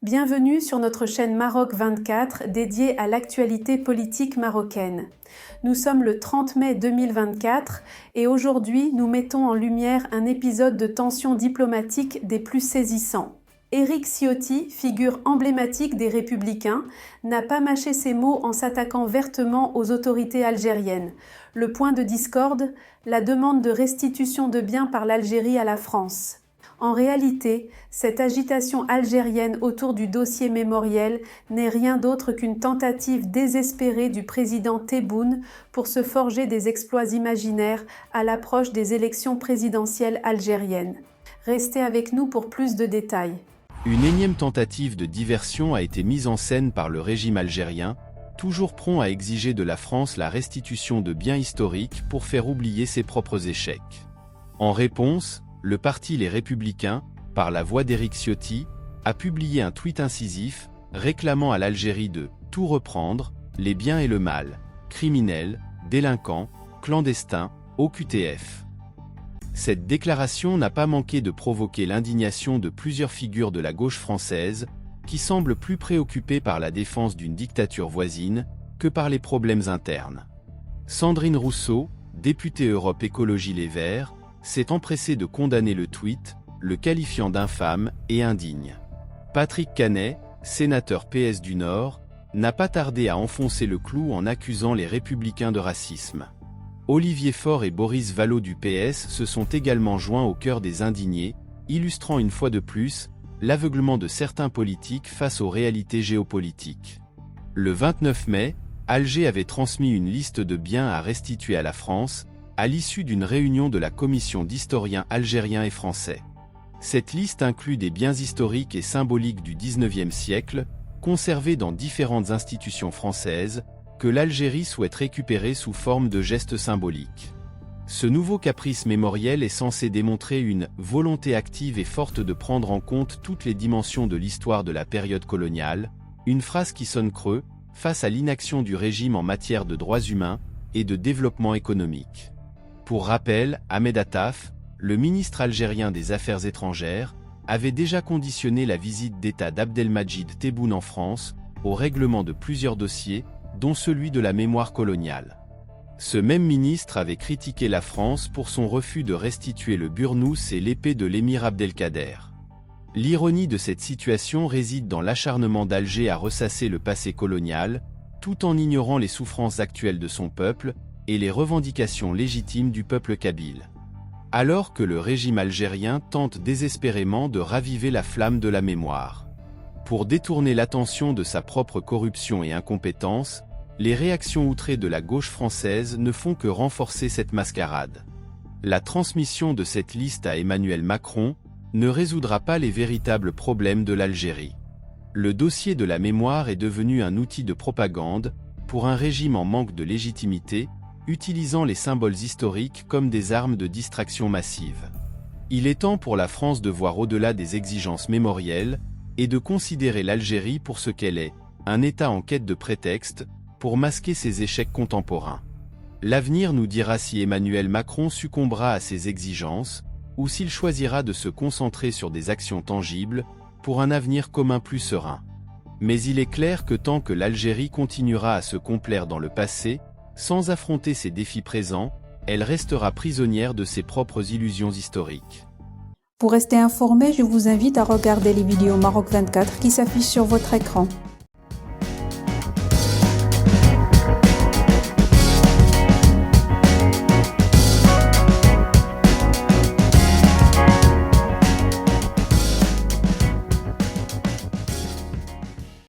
Bienvenue sur notre chaîne Maroc 24 dédiée à l'actualité politique marocaine. Nous sommes le 30 mai 2024 et aujourd'hui nous mettons en lumière un épisode de tension diplomatique des plus saisissants. Éric Ciotti, figure emblématique des Républicains, n'a pas mâché ses mots en s'attaquant vertement aux autorités algériennes. Le point de discorde, la demande de restitution de biens par l'Algérie à la France. En réalité, cette agitation algérienne autour du dossier mémoriel n'est rien d'autre qu'une tentative désespérée du président Tebboune pour se forger des exploits imaginaires à l'approche des élections présidentielles algériennes. Restez avec nous pour plus de détails. Une énième tentative de diversion a été mise en scène par le régime algérien, toujours prompt à exiger de la France la restitution de biens historiques pour faire oublier ses propres échecs. En réponse, le parti Les Républicains, par la voix d'Éric Ciotti, a publié un tweet incisif réclamant à l'Algérie de « tout reprendre, les biens et le mal, criminels, délinquants, clandestins, OQTF ». Cette déclaration n'a pas manqué de provoquer l'indignation de plusieurs figures de la gauche française, qui semblent plus préoccupées par la défense d'une dictature voisine que par les problèmes internes. Sandrine Rousseau, députée Europe Écologie Les Verts, s'est empressé de condamner le tweet, le qualifiant d'infâme et indigne. Patrick Canet, sénateur PS du Nord, n'a pas tardé à enfoncer le clou en accusant les Républicains de racisme. Olivier Faure et Boris Vallaud du PS se sont également joints au cœur des indignés, illustrant une fois de plus l'aveuglement de certains politiques face aux réalités géopolitiques. Le 29 mai, Alger avait transmis une liste de biens à restituer à la France, à l'issue d'une réunion de la commission d'historiens algériens et français. Cette liste inclut des biens historiques et symboliques du XIXe siècle, conservés dans différentes institutions françaises, que l'Algérie souhaite récupérer sous forme de gestes symboliques. Ce nouveau caprice mémoriel est censé démontrer une volonté active et forte de prendre en compte toutes les dimensions de l'histoire de la période coloniale, une phrase qui sonne creux, face à l'inaction du régime en matière de droits humains et de développement économique. Pour rappel, Ahmed Attaf, le ministre algérien des Affaires étrangères, avait déjà conditionné la visite d'État d'Abdelmadjid Tebboune en France au règlement de plusieurs dossiers, dont celui de la mémoire coloniale. Ce même ministre avait critiqué la France pour son refus de restituer le burnous et l'épée de l'émir Abdelkader. L'ironie de cette situation réside dans l'acharnement d'Alger à ressasser le passé colonial, tout en ignorant les souffrances actuelles de son peuple, et les revendications légitimes du peuple kabyle. Alors que le régime algérien tente désespérément de raviver la flamme de la mémoire. Pour détourner l'attention de sa propre corruption et incompétence, les réactions outrées de la gauche française ne font que renforcer cette mascarade. La transmission de cette liste à Emmanuel Macron ne résoudra pas les véritables problèmes de l'Algérie. Le dossier de la mémoire est devenu un outil de propagande pour un régime en manque de légitimité, utilisant les symboles historiques comme des armes de distraction massive. Il est temps pour la France de voir au-delà des exigences mémorielles et de considérer l'Algérie pour ce qu'elle est, un État en quête de prétexte pour masquer ses échecs contemporains. L'avenir nous dira si Emmanuel Macron succombera à ces exigences ou s'il choisira de se concentrer sur des actions tangibles pour un avenir commun plus serein. Mais il est clair que tant que l'Algérie continuera à se complaire dans le passé, sans affronter ses défis présents, elle restera prisonnière de ses propres illusions historiques. Pour rester informé, je vous invite à regarder les vidéos Maroc 24 qui s'affichent sur votre écran.